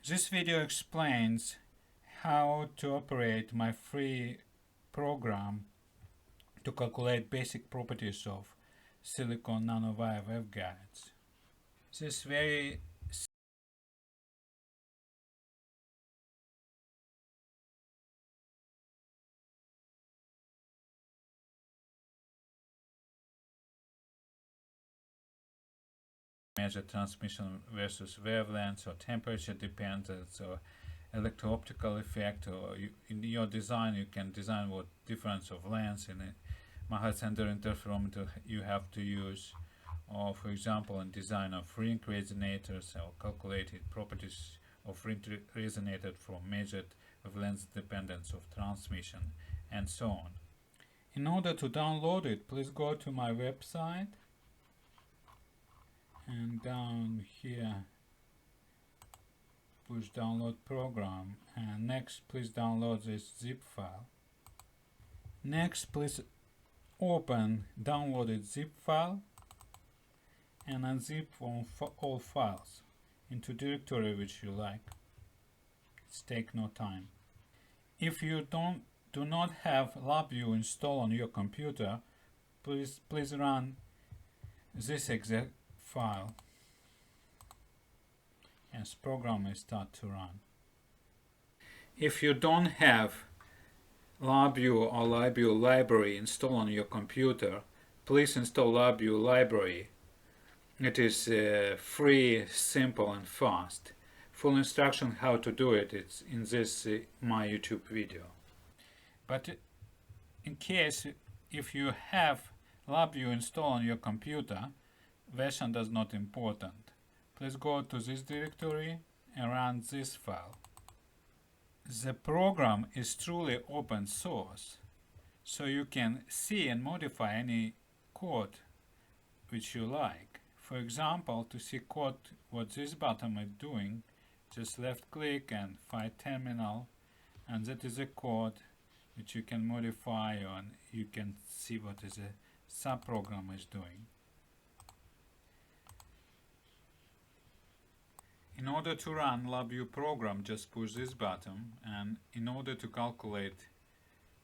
This video explains how to operate my free program to calculate basic properties of silicon nanowire waveguides. This very measure transmission versus wavelengths or temperature dependence or electro-optical effect, or in your design you can design what difference of lengths in a Mach Zehnder interferometer you have to use, or for example in design of ring resonators or calculated properties of ring resonator from measured wavelength dependence of transmission and so on. In order to download it, please go to my website and down here push download program, and next please download this zip file. Next please open downloaded zip file and unzip all files into directory which you like. It's take no time. If you do not have LabVIEW installed on your computer, please run this exact file as program will start to run. If you don't have LabVIEW or LabVIEW library installed on your computer, please install LabVIEW library. It is free, simple and fast. Full instruction how to do it is in this my YouTube video. But in case if you have LabVIEW installed on your computer, version does not important. Please go to this directory and run this file. The program is truly open source, so you can see and modify any code which you like. For example, to see code what this button is doing, just left click and find terminal, and that is a code which you can modify, and you can see what is a subprogram is doing. In order to run LabVIEW program, just push this button, and in order to calculate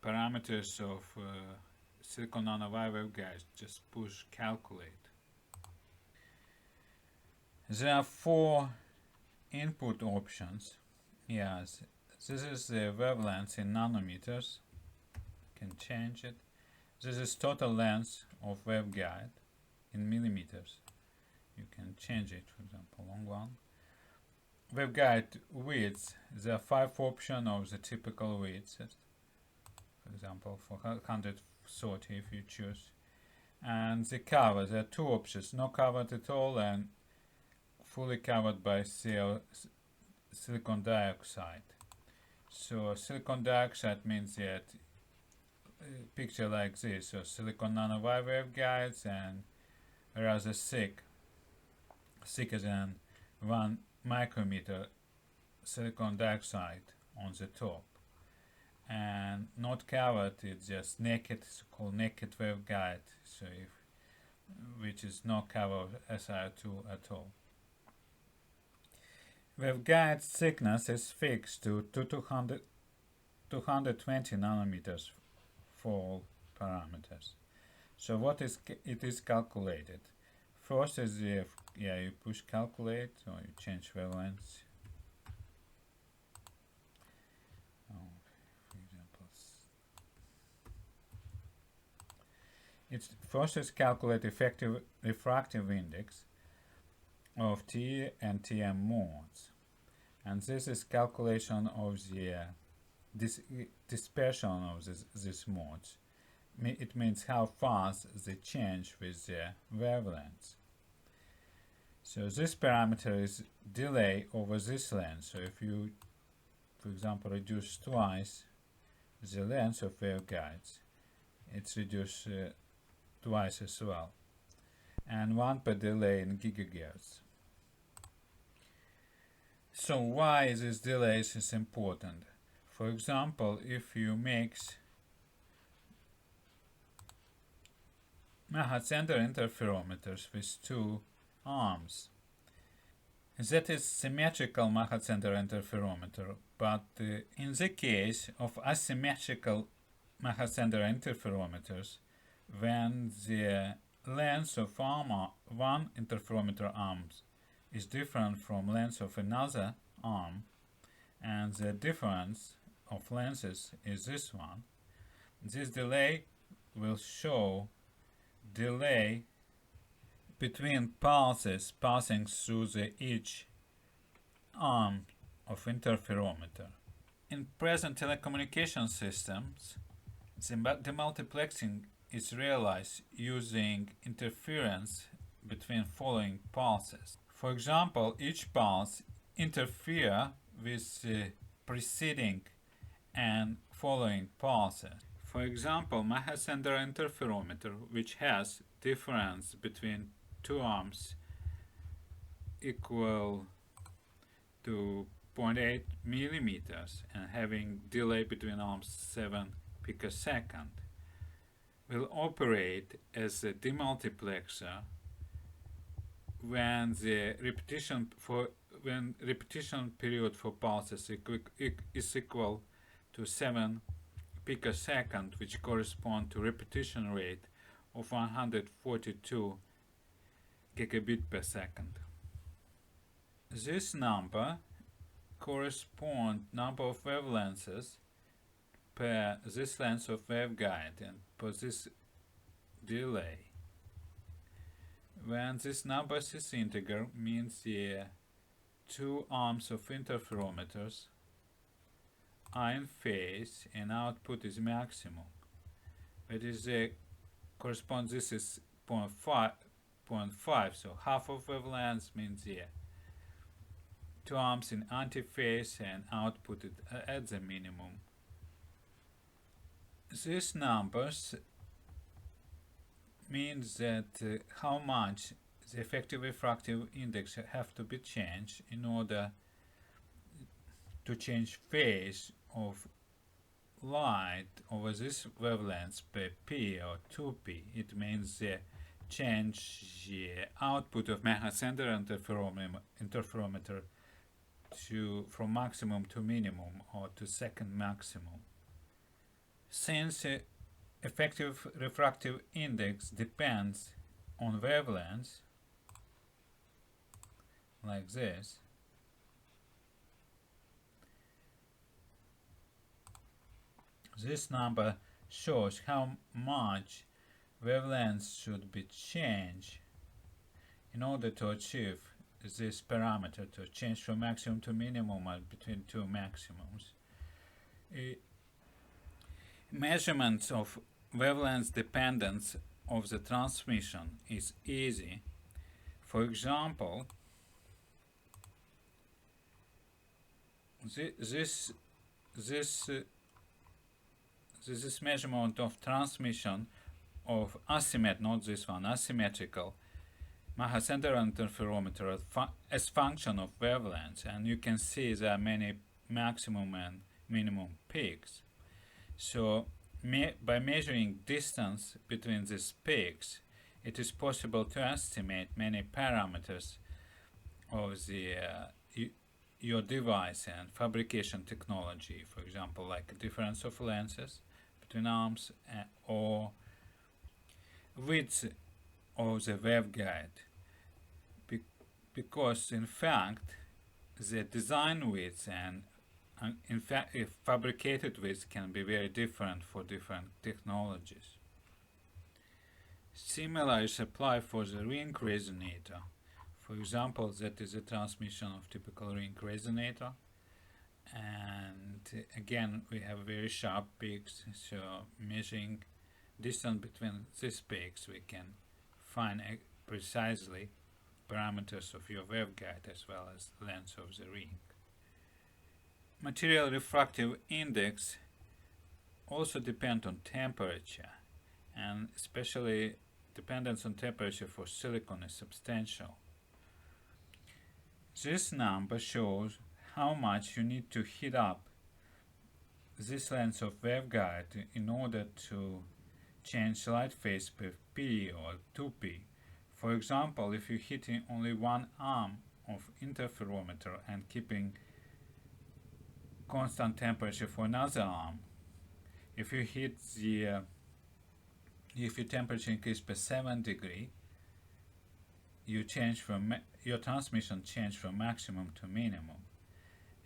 parameters of silicon nanowire waveguides, just push calculate. There are 4 input options. Yes, this is the wavelength in nanometers. You can change it. This is total length of waveguide in millimeters. You can change it, for example, long one. Waveguide width, there are 5 options of the typical width, for example for 130 if you choose. And the cover, there are 2 options, no covered at all and fully covered by silicon dioxide. So silicon dioxide means that picture like this, so silicon nanowire waveguides and rather thicker than 1 micrometer silicon dioxide on the top, and not covered, it's just naked, it's called naked waveguide, so which is not covered SiO2 at all. Waveguide thickness is fixed to 220 nanometers for all parameters. So what is it is calculated? First is the you push calculate, or you change wavelengths. For example, it's first is calculate effective refractive index of T and TM modes, and this is calculation of the dispersion of these modes. It means how fast they change with the wavelengths. So this parameter is delay over this length. So if you, for example, reduce twice the length of waveguides, it's reduced twice as well. And 1 per delay in gigahertz. So why this delay is important? For example, if you mix Mach Zehnder interferometers with 2 arms, That is symmetrical Mach Zehnder interferometer, but in the case of asymmetrical Mach Zehnder interferometers, when the length of one interferometer arm is different from length of another arm, and the difference of lengths is this one, this delay will show delay between pulses passing through each arm of interferometer. In present telecommunication systems, the demultiplexing is realized using interference between following pulses. For example, each pulse interferes with the preceding and following pulses. For example, Mach Zehnder interferometer, which has difference between two arms equal to 0.8 millimeters and having delay between arms 7 picosecond, will operate as a demultiplexer when the repetition period for pulses is equal to 7 picosecond, which correspond to repetition rate of 142 gigabit per second. This number corresponds number of wavelengths per this length of waveguide and per this delay. When this number is integer, means the two arms of interferometers are in phase and output is maximum. That is corresponds, this is 0.5, so half of wavelength means the two arms in antiphase and output at the minimum. These numbers means that how much the effective refractive index have to be changed in order to change phase of light over this wavelength per p or 2p. It means the change the output of Mach Zehnder interferometer from maximum to minimum or to second maximum. Since effective refractive index depends on wavelengths, like this, this number shows how much wavelengths should be changed in order to achieve this parameter, to change from maximum to minimum between two maximums. Measurements of wavelength dependence of the transmission is easy. For example, this is measurement of transmission of not this one, asymmetrical Mach Zehnder interferometer as function of wavelengths, and you can see there are many maximum and minimum peaks. So by measuring distance between these peaks, it is possible to estimate many parameters of your device and fabrication technology. For example, like a difference of lenses between arms or width of the waveguide, because in fact the design width and in fact if fabricated width can be very different for different technologies. Similar is applied for the ring resonator. For example, that is a transmission of typical ring resonator, and again we have very sharp peaks, so measuring distance between these peaks we can find precisely parameters of your waveguide as well as length of the ring. Material refractive index also depends on temperature, and especially dependence on temperature for silicon is substantial. This number shows how much you need to heat up this length of waveguide in order to change light phase per p or 2p. For example, if you heat only one arm of interferometer and keeping constant temperature for another arm. If you hit the if your temperature increase by 7 degree, your transmission change from maximum to minimum.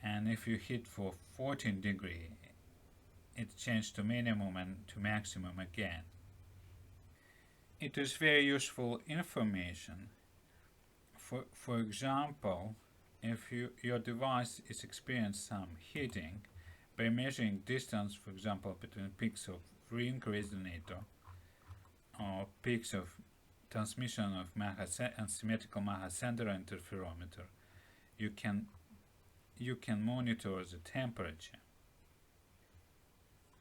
And if you hit for 14 degree, it changed to minimum and to maximum again. It is very useful information. For example, if your device is experiencing some heating, by measuring distance, for example, between peaks of ring resonator or peaks of transmission of and symmetrical Mach Zehnder interferometer, you can monitor the temperature.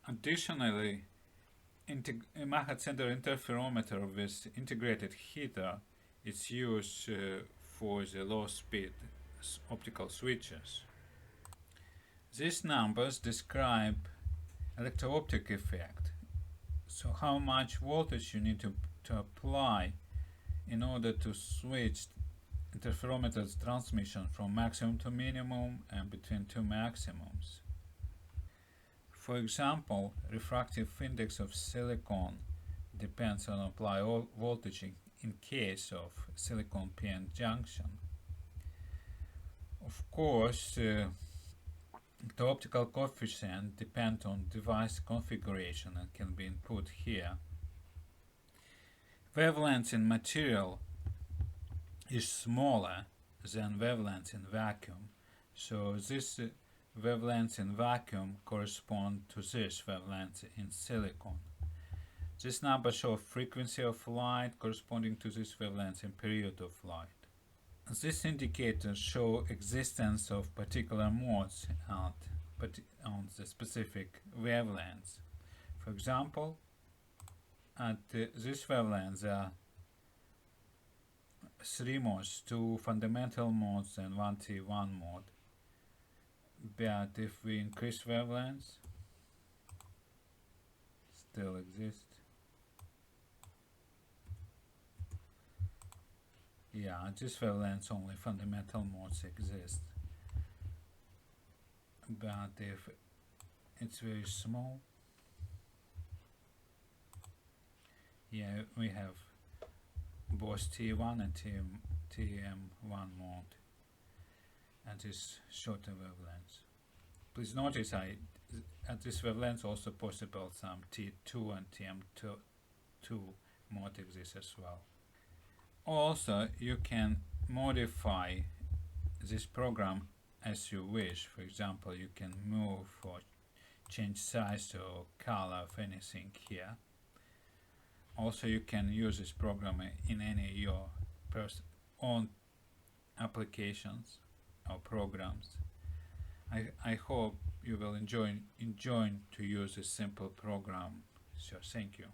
Additionally, Mach Zehnder interferometer with integrated heater is used for the low speed optical switches. These numbers describe electro-optic effect, so how much voltage you need to apply in order to switch interferometer's transmission from maximum to minimum and between two maximums. For example, refractive index of silicon depends on applied voltage in case of silicon p-n junction. Of course, the optical coefficient depends on device configuration and can be input here. Wavelength in material is smaller than wavelength in vacuum, so this wavelength in vacuum correspond to this wavelength in silicon. This number shows frequency of light corresponding to this wavelength in period of light. These indicators show existence of particular modes on the specific wavelengths. For example, at this wavelength there are 3 modes, 2 fundamental modes and 1 T1 mode. But if we increase wavelengths, still exist. Yeah, at this wavelength only fundamental modes exist. But if it's very small, yeah, we have both T1 and TM1 mode and this shorter wavelengths. Please notice at this wavelength also possible some T2 and TM2 mode exists as well. Also, you can modify this program as you wish. For example, you can move or change size or color of anything here. Also, you can use this program in any of your own applications or programs. I hope you will enjoy to use this simple program. So thank you.